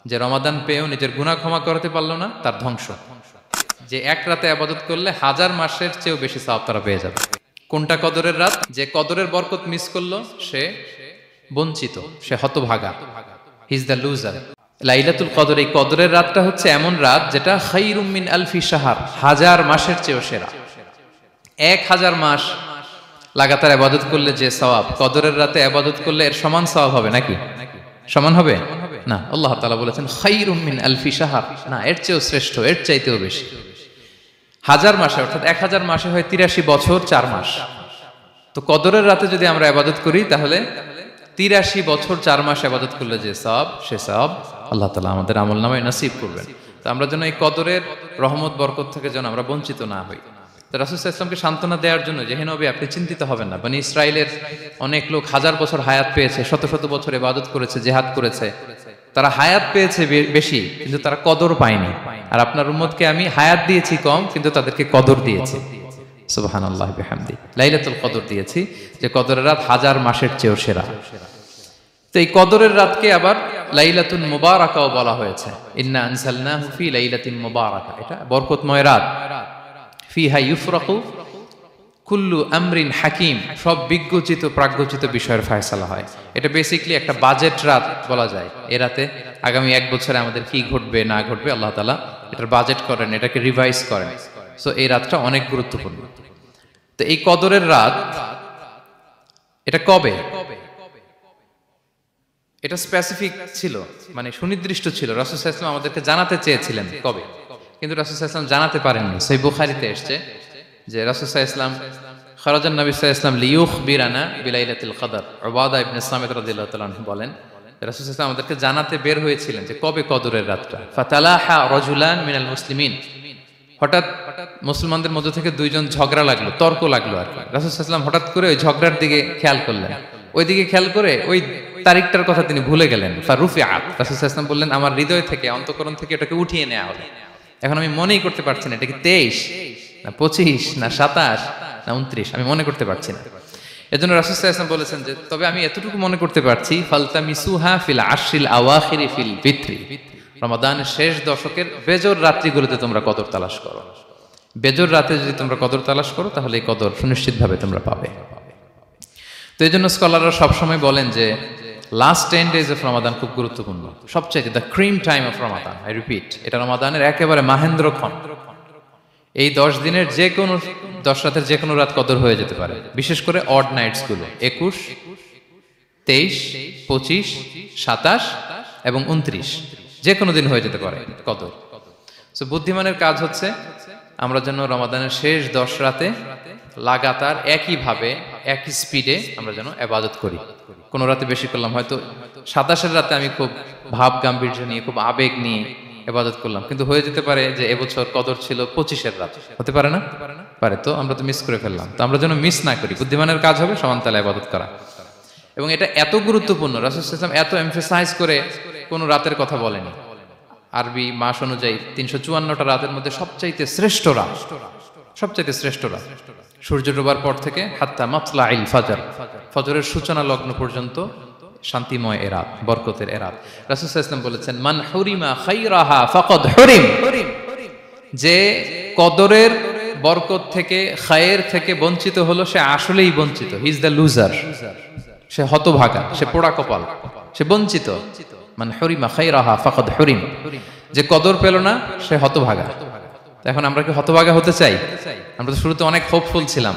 যে রমাদান পেয়েও নিজের গুনাহ ক্ষমা করতে পারলো না, তার ধ্বংস। যে এক রাতে ইবাদত করলে 1000 মাসের চেয়েও বেশি সওয়াব তারা পেয়ে যাবে। কোনটা কদরের রাত? যে কদরের বরকত মিস করলো সে বঞ্চিত, সে হতভাগা, হি ইজ দ্য লুজার। লাইলাতুল কদর, এই কদরের রাতটা হচ্ছে এমন রাত যেটা খায়রুম মিন আলফি শাহর, 1000 মাসের চেয়েও সেরা। 1000 মাস লাগাতার ইবাদত করলে যে সওয়াব, কদরের রাতে ইবাদত করলে এর সমান সওয়াব হবে নাকি? সমান হবে না। আল্লাহ তাআলা বলেছেন খায়রুম মিন আলফি শাহর, না, এর চেয়েও শ্রেষ্ঠ, এর চাইতেও বেশি। 1000 মাসে, অর্থাৎ 1000 মাসে হয় 83 বছর 4 মাস। তো কদরের রাতে যদি আমরা ইবাদত করি তাহলে 83 বছর 4 মাস ইবাদত করলে যে সওয়াব, সে সওয়াব আল্লাহ তাআলা আমাদের আমলনামায় নসিব করবেন। তো আমরা যেন এই কদরের রহমত বরকত থেকে যেন আমরা বঞ্চিত না হই। তো রাসূল সাল্লাল্লাহু আলাইহি ওয়াসাল্লামকে সান্ত্বনা দেওয়ার জন্য, যে হে নবী আপনি চিন্তিত হবেন না, বনি ইসরাইলের অনেক লোক 1000 বছর হায়াত পেয়েছে, শত শত বছর ইবাদত করেছে, জিহাদ করেছে, তারা হায়াত পেয়েছে বেশি কিন্তু তারা কদর পায়নি। আর আপনার উম্মতকে আমি হায়াত দিয়েছি কম কিন্তু তাদেরকে কদর দিয়েছি। সুবহানাল্লাহি বিহামদি, লাইলাতুল কদর দিয়েছি, যে কদরের রাত 1000 মাসের চেয়েও সেরা। তো এই কদরের রাতকে আবার লাইলাতুল মুবারাকাও বলা হয়েছে। ইন্না আনজালনাহু ফি লাইলাতিন মুবারাকা, এটা বরকতময় রাত। ফিহা ইউফরাকু কুল্লু আমরিন হাকিম, সব বিজ্ঞোচিত প্রাজ্ঞোচিত বিষয়ের ফয়সালা হয়। এটা বেসিক্যালি একটা বাজেট রাত বলা যায়। এ রাতে আগামী 1 বছরে আমাদের কি ঘটবে না ঘটবে আল্লাহ তাআলা এটার বাজেট করেন, এটাকে রিভাইজ করেন। সো এই রাতটা অনেক গুরুত্বপূর্ণ। তো এই কদরের রাত, এটা কবে? এটা স্পেসিফিক ছিল, মানে সুনির্দিষ্ট ছিল। রাসূল সাল্লাল্লাহু আলাইহি ওয়াসাল্লাম আমাদেরকে জানাতে চেয়েছিলেন কবে, কিন্তু রাসূল সাল্লাল্লাহু আলাইহি ওয়াসাল্লাম জানাতে পারেননি। সহিহ বুখারীতে এসেছে যে রাসূল সাল্লাল্লাহু আলাইহি ওয়াসাল্লাম খারাজান নবী সাল্লাল্লাহু আলাইহি ওয়াসাল্লাম লিয়ুখবিরানা বিলাইলাতিল কদর। উবাদা ইবনে সামিত রাদিয়াল্লাহু তাআলা আনহু বলেন, রাসূল সাল্লাল্লাহু আলাইহি ওয়াসাল্লাম আমাদেরকে জানাতে বের হয়েছিলেন যে কবে কদরের রাতটা। ফাতালাহা রাজুলান মিনাল মুসলিমিন, হঠাৎ মুসলমানদের মধ্য থেকে দুইজন ঝগড়া লাগলো, তর্ক লাগলো আর কি। রাসূল সাল্লাল্লাহু আলাইহি ওয়াসাল্লাম হঠাৎ করে ওই ঝগড়ার দিকে খেয়াল করলেন, ওইদিকে খেয়াল করে ওই তারিখটার কথা তিনি ভুলে গেলেন। ফারুফিআত, রাসূল সাল্লাল্লাহু আলাইহি ওয়াসাল্লাম বললেন আমার হৃদয় থেকে, অন্তঃকরণ থেকে এটাকে উঠিয়ে নেওয়া হবে। এখন আমি মনেই করতে পারছি না এটা কি 23 না 25 না 27 না 29, আমি মনে করতে পারছি না। এজন্য রাসূল সাল্লাল্লাহু আলাইহি ওয়াসাল্লাম বলেছেন যে তবে আমি এতটুকু মনে করতে পারছি, ফালতামিসুহা ফিল আশরিল আওয়াখিরি ফিল বিত্রি, রমাদানের শেষ দশকের বেজর রাত্রিগুলোতে তোমরা কদর তালাশ করো। বেজর রাতে যদি তোমরা কদর তালাশ করো তাহলে এই কদর সুনিশ্চিতভাবে তোমরা পাবে। তো এই জন্য স্কলাররা সবসময় বলেন যে লাস্ট 10 days অফ রমাদান খুব গুরুত্বপূর্ণ, সবচেয়ে the cream time of Ramadan. I repeat, এটা রমাদানের একেবারে মাহেন্দ্রক্ষণ। এই 10 দিনের যে কোনো 10 রাতের যে কোনো রাত কদর হয়ে যেতে পারে, বিশেষ করে অড নাইটস গুলো 21, 23, 25, 27 এবং 29, যে কোনো দিন হয়ে যেতে পারে কদর। সো বুদ্ধিমানের কাজ হচ্ছে আমরা যেন রমাদানের শেষ 10 রাতে লাগাতার একইভাবে একই স্পিডে আমরা যেন ইবাদত করি। কোন রাতে বেশি করলাম, হয়তো 27-এর রাতে আমি খুব ভাব গাম্ভীর্য নিয়ে, খুব আবেগ নিয়ে ইবাদত করলাম, কিন্তু হয়ে যেতে পারে যে এবছর কদর ছিল 25-এর রাত, হতে পারে না? পারে। তো আমরা তো মিস করে ফেললাম। তো আমরা যেন মিস না করি। বুদ্ধিমানের কাজ হবে সমান তালে ইবাদত করা। এবং এটা এত গুরুত্বপূর্ণ, রাসূল সাল্লাল্লাহু আলাইহি ওয়াসাল্লাম এত এমফাসাইজ করে কোন রাতের কথা বলেনি। আরবি মাস অনুযায়ী 354টা রাতের মধ্যে সবচাইতে শ্রেষ্ঠ রাত, সবচাইতে শ্রেষ্ঠ রাত সূর্য ডোবার পর থেকে হাত্তা মাতলাইল ফাজর, ফজরের সূচনা লগ্ন পর্যন্ত শান্তিময় এ রাত, বরকতের এ রাত। রাসূল সাল্লাল্লাহু আলাইহি ওয়াসাল্লাম বলেছেন মান হুরিমা খায়রাহা ফাকাদ হুরিম, যে কদরের বরকত থেকে, খায়ের থেকে বঞ্চিত হলো সে আসলেই বঞ্চিত। হি ইজ দ্য লুজার, সে হতভাগা, সে পোড়া কপাল, সে বঞ্চিত। মান হুরিমা খায়রাহা ফাকাদ হুরিম, যে কদর পেল না সে হতভাগা। এখন আমরা কি হতভাগা হতে চাই? আমরা তো শুরুতে অনেক হোপফুল ছিলাম,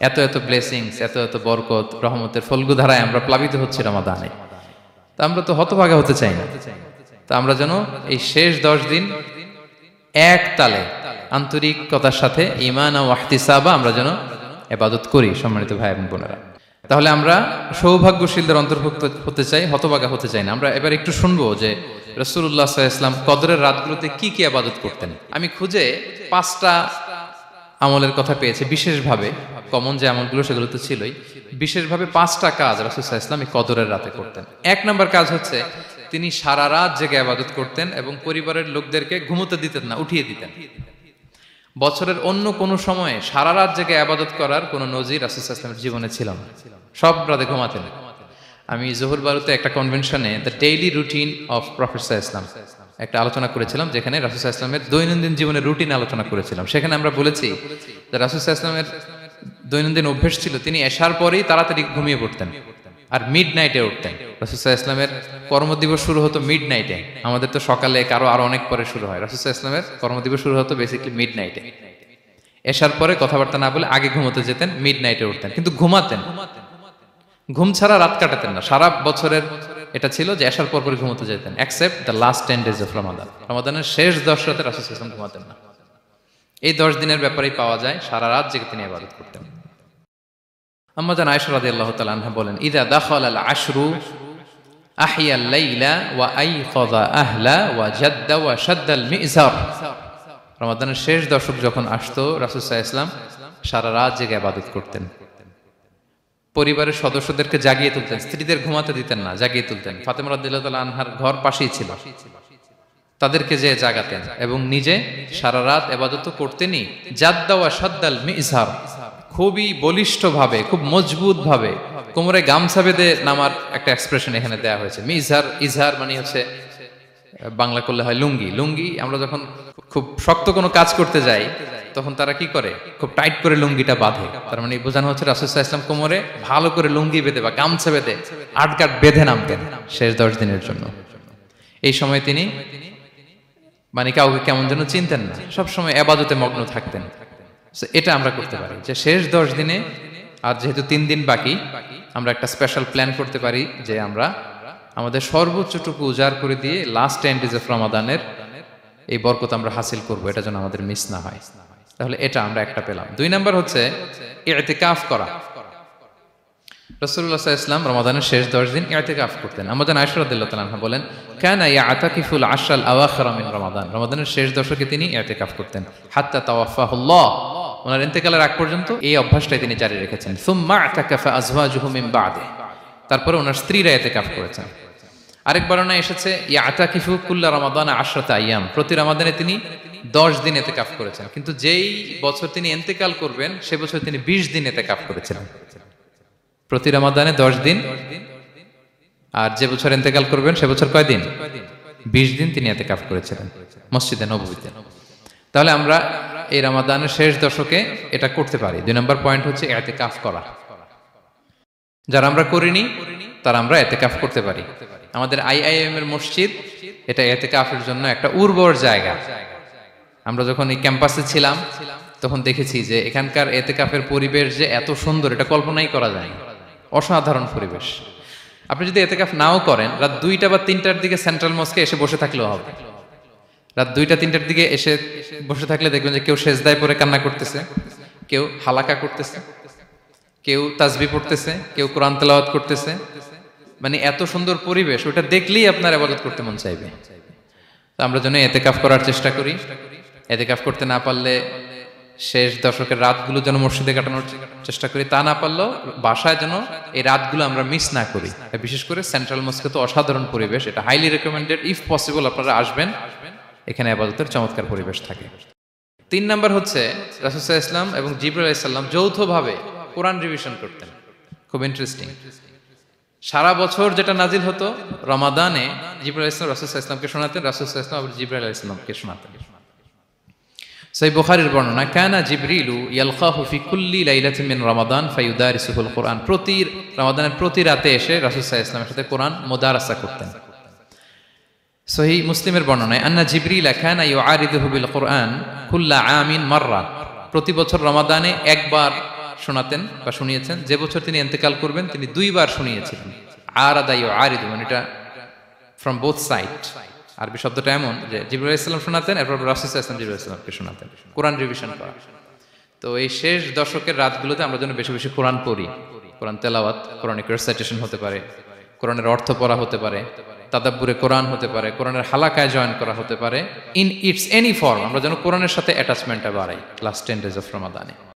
এত এত ব্লেসিংস, এত এত বরকত, রহমতের ফলগুধারায় আমরা প্লাবিত হচ্ছি রমাদানে। তা আমরা তো হতভাগা হতে চাই না। তা আমরা যেন এই শেষ 10 দিন এক তালে আন্তরিকতার সাথে ঈমান ও ইহতিসাবা আমরা যেন ইবাদত করি। সম্মানিত ভাই এবং বোনেরা, তাহলে আমরা সৌভাগ্যশীলদের অন্তর্ভুক্ত হতে চাই, হতভাগা হতে চাই না। আমরা এবার একটু শুনবো যে রাসূলুল্লাহ সাল্লাল্লাহু আলাইহি ওয়াসাল্লাম কদরের রাতগুলোতে কি কি ইবাদত করতেন। আমি খুঁজে 5টা আমলের কথা পেয়েছি বিশেষভাবে, কমন যে আমলগুলো সেগুলো তো ছিলই, বিশেষভাবে 5টা কাজ রাসূল সাল্লাল্লাহু আলাইহি ওয়াসাল্লাম এই কদরের রাতে করতেন। 1 নম্বর কাজ হচ্ছে তিনি সারা রাত জেগে ইবাদত করতেন এবং পরিবারের লোকদেরকে ঘুমোতে দিতেন না, উঠিয়ে দিতেন। বছরের অন্য কোনো সময়ে সারা রাত জেগে ইবাদত করার কোনো নজির রাসূল সাল্লাল্লাহু আলাইহি ওয়াসাল্লামের জীবনে ছিল না, সব রাতে ঘুমাতেন। আমি জোহর বারুতে একটা কনভেনশনে the daily routine of prophet সাল্লাল্লাহু আলাইহি ওয়াসাল্লাম একটা আলোচনা করেছিলাম, যেখানে রাসূল সাল্লাল্লাহু আলাইহি ওয়াসাল্লামের দৈনন্দিন জীবনের রুটিন আলোচনা করেছিলাম। সেখানে আমরা বলেছি যে রাসূল সাল্লাল্লাহু আলাইহি ওয়াসাল্লামের দৈনন্দিন অভ্যাস ছিল তিনি এশার পরেই তাড়াতাড়ি ঘুমিয়ে পড়তেন আর মিড নাইটে উঠতেন। রাসূল সাল্লাল্লাহু আলাইহি ওয়াসাল্লামের কর্মদিবস শুরু হতো মিড নাইটে, আমাদের তো সকালে কারো আরো অনেক পরে শুরু হয়। রাসূল সাল্লাল্লাহু আলাইহি ওয়াসাল্লামের কর্মদিবস শুরু হতো বেসিক্যালি মিড নাইটে। এশার পরে কথাবার্তা না বলে আগে ঘুমোতে যেতেন, মিড নাইটে উঠতেন, কিন্তু ঘুমাতেন, ঘুম ছাড়া রাত কাটাতেন না। সারা বছরের এটা ছিল যে এশার পর পরে ঘুমোতে যেতেন, except the last 10 days of Ramadan. রমাদানের শেষ 10 রাতে রাসূল সাল্লাল্লাহু আলাইহি ওয়াসাল্লাম ঘুমাতেন না। এই 10 দিনের ব্যাপারেই পাওয়া যায় সারা রাত জেগে তিনি ইবাদত করতেন। আম্মা জান আয়েশা রাদিয়াল্লাহু তাআলা আনহা বলেন, ইযা দাখালাল আশরু আহিয়াল লাইলা ওয়া আইকাযা আহলা ওয়া জাদ্দা ওয়া শাদ্দাল মিজার। রমাদানের শেষ দশক যখন আসতো, রাসূল সাল্লাল্লাহু আলাইহি ওয়াসাল্লাম সারা রাত জেগে ইবাদত করতেন। পরিবারের সদস্যদেরকে জাগিয়ে তুলতেন, স্ত্রীদের ঘুমাতে দিতেন না, জাগিয়ে তুলতেন। ফাতেমা রাদিয়াল্লাহু তাআলা আনহার ঘর পাশেই ছিল, তাদেরকে যে জাগাতেন এবং নিজে সারা রাত ইবাদত করতেনই। জাদ্দা ওয়া শাদ্দাল মিজার, খুবই বলিষ্ঠ ভাবে, খুব মজবুত ভাবে কোমরে গামছা বেঁধে নামার একটা এক্সপ্রেশন এখানে দেওয়া হয়েছে। মিজার, ইজহার মানে হচ্ছে বাংলা করলে হয় লুঙ্গি। লুঙ্গি আমরা যখন খুব শক্ত কোনো কাজ করতে যাই তখন তারা কি করে, খুব টাইট করে লুঙ্গিটা বাঁধে। তার মানে বোঝানো হচ্ছে রাসূল সাল্লাল্লাহু আলাইহি ওয়াসাল্লাম কোমরে ভালো করে লুঙ্গি বেঁধে বা গামছা বেঁধে আটকাট বেঁধে নামতেন শেষ 10 দিনের জন্য। এই সময় তিনি মানে কাউকে কেমন যেন চিনতেন না, সবসময় ইবাদতে মগ্ন থাকতেন। এটা আমরা করতে পারি যে শেষ 10 দিনে, আর যেহেতু 3 দিন বাকি, আমরা একটা স্পেশাল প্ল্যান করতে পারি যে আমরা আমাদের সর্বোচ্চটুকু উজাড় করে দিয়ে লাস্ট 10 days অফ রমাদানের এই বরকত আমরা হাসিল করব, এটা যেন আমাদের মিস না হয়। তাহলে এটা আমরা একটা পেলাম। 2 নাম্বার হচ্ছে ইতিকাফ করা। রাসূলুল্লাহ সাল্লাল্লাহু আলাইহি ওয়াসাল্লাম রমাদানের শেষ 10 দিন ইতিকাফ করতেন। আম্মা জান আয়েশা রাদিয়াল্লাহু তাআলা আনহা বলেন, কানা ইয়াতাকিফুল আশরাল আওয়াখির মিন রমাদান। রমাদানের শেষ দশকে তিনি ইতিকাফ করতেন হাত্তা তাওয়াফাহুল্লাহ, ওনার ইন্তেকালের আগ পর্যন্ত এই অভ্যাসটাই তিনি জারি রেখেছেন। সুম্মা আতাকাফা আজওয়াজুহু মিন বাদে, তারপরে ওনার স্ত্রীরা ইতিকাফ করেছেন। আরেক বর্ণনা এসেছে ইয়াতাকিফু কুল্লা রমাদান 10 আইয়াম, প্রতি রমাদানে তিনি 10 দিন ইতিকাফ করেছেন। কিন্তু যেই বছর তিনি ইন্তেকাল করবেন সে বছর তিনি 20 দিন ইতিকাফ করেছিলেন। প্রতি রমাদানে 10 দিন, আর যে বছর ইন্তেকাল করবেন সে বছর কয় দিন? 20 দিন তিনি ইতিকাফ করেছিলেন মসজিদে নববীতে। তাহলে আমরা এই রমাদানের শেষ দশকে এটা করতে পারি। 2 নম্বর পয়েন্ট হচ্ছে ইতিকাফ করা। যারা আমরা করিনি তারা আমরা ইতিকাফ করতে পারি। আমাদের আইআইএম এর মসজিদ এটা ইতিকাফের জন্য একটা উর্বর জায়গা। আমরা যখন এই ক্যাম্পাসে ছিলাম তখন দেখেছি যে এখানকার ইতিকাফের পরিবেশ যে এত সুন্দর, এটা কল্পনাই করা যায় না। অসাধারণ পরিবেশ। আপনি যদি ইতিকাফ নাও করেন, রাত 2টা বা 3টার দিকে সেন্ট্রাল মস্কে এসে বসে থাকলেও হবে। রাত 2টা 3টার দিকে এসে বসে থাকলে দেখবেন যে কেউ সেজদায় পড়ে কান্না করতেছে, কেউ হালাকা করতেছে, কেউ তাসবিহ পড়তেছে, কেউ কোরআন তেলাওয়াত করতেছে। মানে এত সুন্দর পরিবেশ, ওটা দেখলেই আপনার ইবাদত করতে মন চাইবে। তো আমরা যেন ইতিকাফ করার চেষ্টা করি। ইতিকাফ করতে না পারলে শেষ দশকের রাতগুলো যেন মসজিদে কাটানোর চেষ্টা করি, তা না পারলেও বাসায় যেন এই রাতগুলো আমরা মিস না করি। বিশেষ করে সেন্ট্রাল মস্কে তো অসাধারণ পরিবেশ, এটা হাইলি রেকমেন্ডেড। ইফ পসিবল আপনারা আসবেন, এখানে ইবাদতের চমৎকার পরিবেশ থাকে। 3 নাম্বার হচ্ছে রাসূল সাল্লাল্লাহু আলাইহি ওয়াসাল্লাম এবং জিবরাইল আলাইহিস সালাম যৌথভাবে কোরআন রিভিশন করতেন। খুব ইন্টারেস্টিং। সারা বছর যেটা নাজিল হতো, রমাদানে জিবরাইল আলাইহিস সালাম রাসূল সাল্লাল্লাহু আলাইহি ওয়াসাল্লামকে শোনাতেন, রাসূল সাল্লাল্লাহু আলাইহি ওয়াসাল্লাম আবার জিবরাইল আলাইহিস সালামকে শোনাতেন। সহিহ বুখারীর বর্ণনা, কানা জিবরিলু ইয়ালকাহু ফি কুল্লি লাইলাতিন মিন রমাদান ফায়ুদারিসুহুল কুরআন। প্রতি রমাদানের প্রতি রাতে এসে রাসূল সাল্লাল্লাহু আলাইহি ওয়াসাল্লামের সাথে কোরআন মুদারাসা করতেন। সহিহ মুসলিমের বর্ণনায়, আন্না জিবরিল কানা ইউআরিদুহু বিল কুরআন কুল্লা আমিন মাররা। প্রতি বছর রমাদানে একবার শোনাতেন বা শুনিয়েছেন, যে বছর তিনি ইন্তেকাল করবেন তিনি 2 বার শুনিয়েছিলেন। আরাদা ইউআরিদু মানে এটা ফ্রম বোথ সাইড। আরবি শব্দটা এমন যে জিবরাইল আলাইহিস সালাম শোনাতেন, এরপর রাসূল সাল্লাল্লাহু আলাইহি ওয়াসাল্লাম জিবরাইল আলাইহিস সালামকে শোনাতেন। কোরআন রিভিশন করা। তো এই শেষ দশকের রাতগুলোতে আমরা যেন বেশি বেশি কোরআন পড়ি। কোরআন তেলাওয়াত, কোরআনিক রিসাইটেশন হতে পারে, কোরআনের অর্থ পড়া হতে পারে, তাদাব্বুরে কোরআন হতে পারে, কোরআনের হালাকায় জয়েন করা হতে পারে। ইন ইটস এনি ফর্ম আমরা যেন কোরআনের সাথে অ্যাটাচমেন্টটা বাড়াই লাস্ট 10 days অফ রমাদানে।